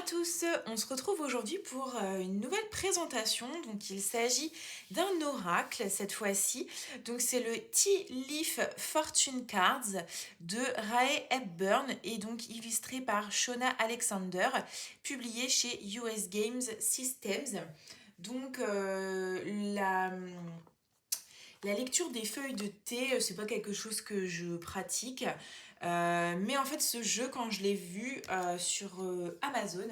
tous, on se retrouve aujourd'hui pour une nouvelle présentation. Donc il s'agit d'un oracle cette fois-ci. Donc c'est le Tea Leaf Fortune Cards de Rae Hepburn et donc illustré par Shona Alexander, publié chez US Games Systems. Donc la lecture des feuilles de thé, c'est pas quelque chose que je pratique. Mais en fait, ce jeu, quand je l'ai vu sur Amazon,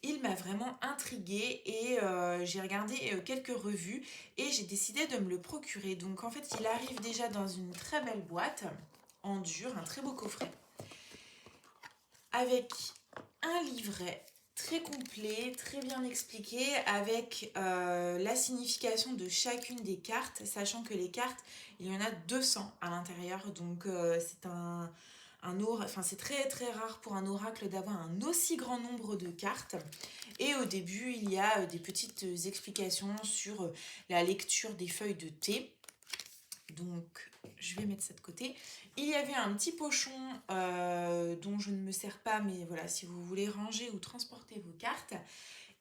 il m'a vraiment intriguée et j'ai regardé quelques revues et j'ai décidé de me le procurer. Donc en fait, il arrive déjà dans une très belle boîte en dur, un très beau coffret, avec un livret très complet, très bien expliqué, avec la signification de chacune des cartes, sachant que les cartes, il y en a 200 à l'intérieur, donc c'est enfin, c'est très très rare pour un oracle d'avoir un aussi grand nombre de cartes. Et au début, il y a des petites explications sur la lecture des feuilles de thé. Donc, je vais mettre ça de côté. Il y avait un petit pochon dont je ne me sers pas, mais voilà, si vous voulez ranger ou transporter vos cartes.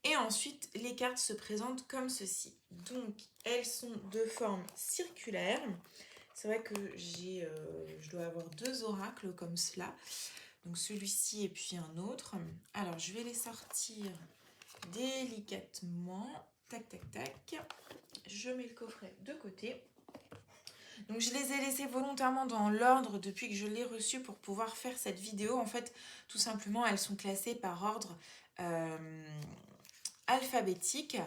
Et ensuite, les cartes se présentent comme ceci. Donc, elles sont de forme circulaire. C'est vrai que je dois avoir deux oracles comme cela. Donc, celui-ci et puis un autre. Alors, je vais les sortir délicatement. Tac, tac, tac. Je mets le coffret de côté. Donc je les ai laissés volontairement dans l'ordre depuis que je l'ai reçu pour pouvoir faire cette vidéo. En fait, tout simplement, elles sont classées par ordre alphabétique.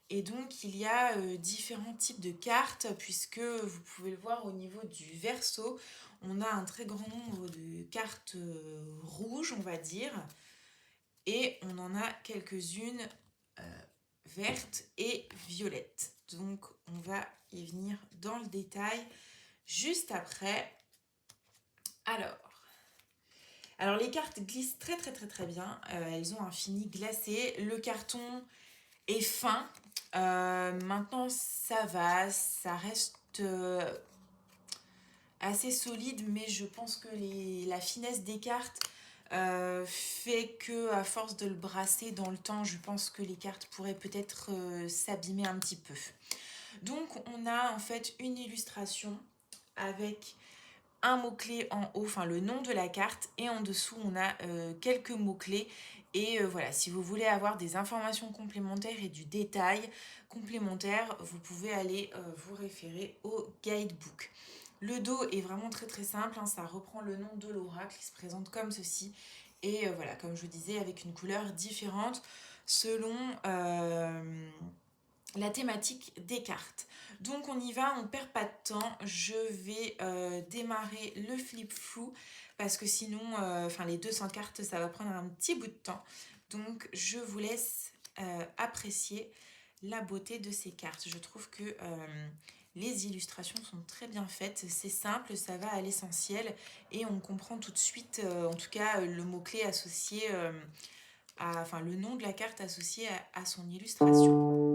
Et donc, il y a différents types de cartes, puisque vous pouvez le voir au niveau du verso, on a un très grand nombre de cartes rouges, on va dire, et on en a quelques-unes vertes et violettes. Donc, on va y venir dans le détail juste après. Alors les cartes glissent très très très très bien. Elles ont un fini glacé. Le carton est fin. Maintenant ça va, ça reste assez solide, mais je pense que la finesse des cartes fait que à force de le brasser dans le temps, je pense que les cartes pourraient peut-être s'abîmer un petit peu. Donc on a en fait une illustration avec un mot-clé en haut, enfin le nom de la carte, et en dessous on a quelques mots-clés. Et voilà, si vous voulez avoir des informations complémentaires et du détail complémentaire, vous pouvez aller vous référer au guidebook. Le dos est vraiment très très simple, hein, ça reprend le nom de l'oracle, il se présente comme ceci. Et voilà, comme je vous disais, avec une couleur différente selon la thématique des cartes. Donc on y va, on perd pas de temps. Je vais démarrer le flip through parce que sinon, les 200 cartes, ça va prendre un petit bout de temps. Donc je vous laisse apprécier la beauté de ces cartes. Je trouve que les illustrations sont très bien faites. C'est simple, ça va à l'essentiel et on comprend tout de suite, en tout cas, le mot-clé associé le nom de la carte associé à son illustration.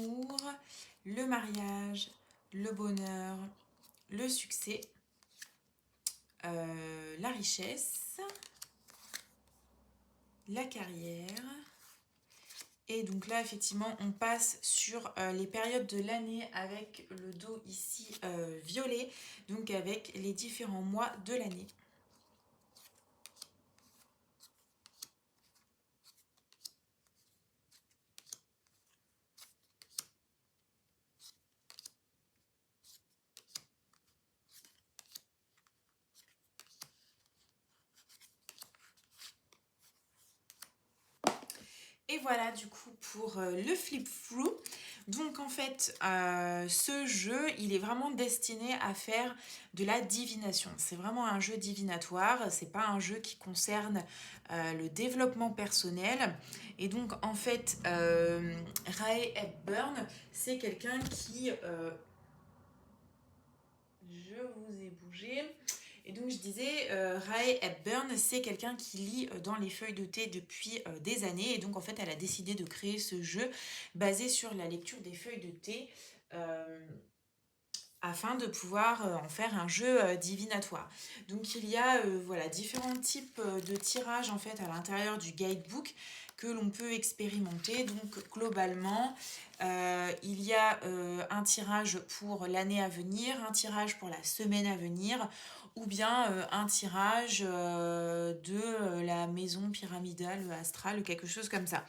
l'amour, le mariage, le bonheur, le succès, la richesse, la carrière. Et donc là, effectivement, on passe sur les périodes de l'année avec le dos ici violet, donc avec les différents mois de l'année. Et voilà du coup pour le flip through. Donc en fait, ce jeu, il est vraiment destiné à faire de la divination. C'est vraiment un jeu divinatoire, c'est pas un jeu qui concerne le développement personnel. Et donc en fait, Ray Hepburn, c'est quelqu'un qui... je vous ai bougé. Et donc je disais, Ray Hepburn, c'est quelqu'un qui lit dans les feuilles de thé depuis des années. Et donc en fait, elle a décidé de créer ce jeu basé sur la lecture des feuilles de thé afin de pouvoir en faire un jeu divinatoire. Donc il y a voilà, différents types de tirages en fait à l'intérieur du guidebook que l'on peut expérimenter. Donc globalement, il y a un tirage pour l'année à venir, un tirage pour la semaine à venir, ou bien un tirage de la maison pyramidale astrale, quelque chose comme ça.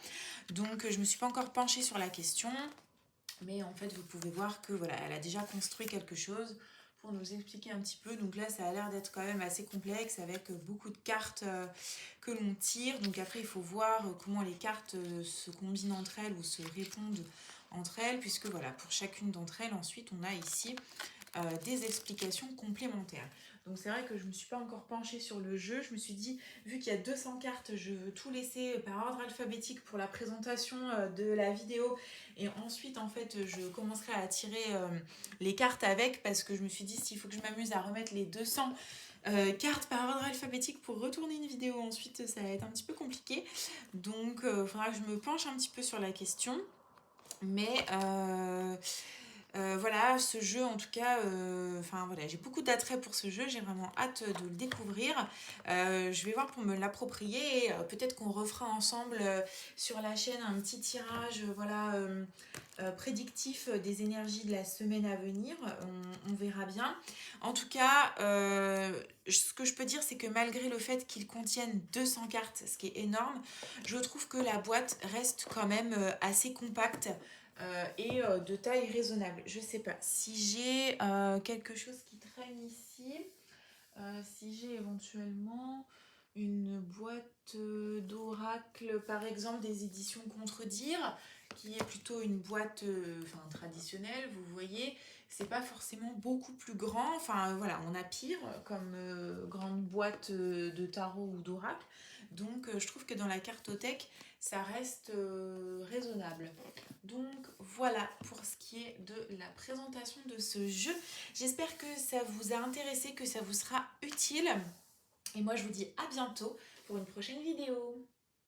Donc je ne me suis pas encore penchée sur la question. Mais en fait, vous pouvez voir que voilà, elle a déjà construit quelque chose pour nous expliquer un petit peu. Donc là, ça a l'air d'être quand même assez complexe avec beaucoup de cartes que l'on tire. Donc après, il faut voir comment les cartes se combinent entre elles ou se répondent entre elles, puisque voilà, pour chacune d'entre elles, ensuite, on a ici des explications complémentaires. Donc c'est vrai que je ne me suis pas encore penchée sur le jeu. Je me suis dit, vu qu'il y a 200 cartes, je veux tout laisser par ordre alphabétique pour la présentation de la vidéo. Et ensuite, en fait, je commencerai à tirer les cartes avec, parce que je me suis dit, s'il faut que je m'amuse à remettre les 200 cartes par ordre alphabétique pour retourner une vidéo ensuite, ça va être un petit peu compliqué. Donc il faudra que je me penche un petit peu sur la question. Mais voilà, ce jeu en tout cas, voilà, j'ai beaucoup d'attrait pour ce jeu, j'ai vraiment hâte de le découvrir. Je vais voir pour me l'approprier et peut-être qu'on refera ensemble sur la chaîne un petit tirage voilà, prédictif des énergies de la semaine à venir. On verra bien. En tout cas, ce que je peux dire, c'est que malgré le fait qu'il contienne 200 cartes, ce qui est énorme, je trouve que la boîte reste quand même assez compacte. Et de taille raisonnable. Je sais pas si j'ai quelque chose qui traîne ici, si j'ai éventuellement une boîte d'oracle, par exemple des éditions Contredire, qui est plutôt une boîte traditionnelle, vous voyez, c'est pas forcément beaucoup plus grand. Enfin voilà, on a pire comme grande boîte de tarot ou d'oracle. Donc je trouve que dans la cartothèque, ça reste raisonnable. Donc voilà pour ce qui est de la présentation de ce jeu. J'espère que ça vous a intéressé, que ça vous sera utile. Et moi je vous dis à bientôt pour une prochaine vidéo.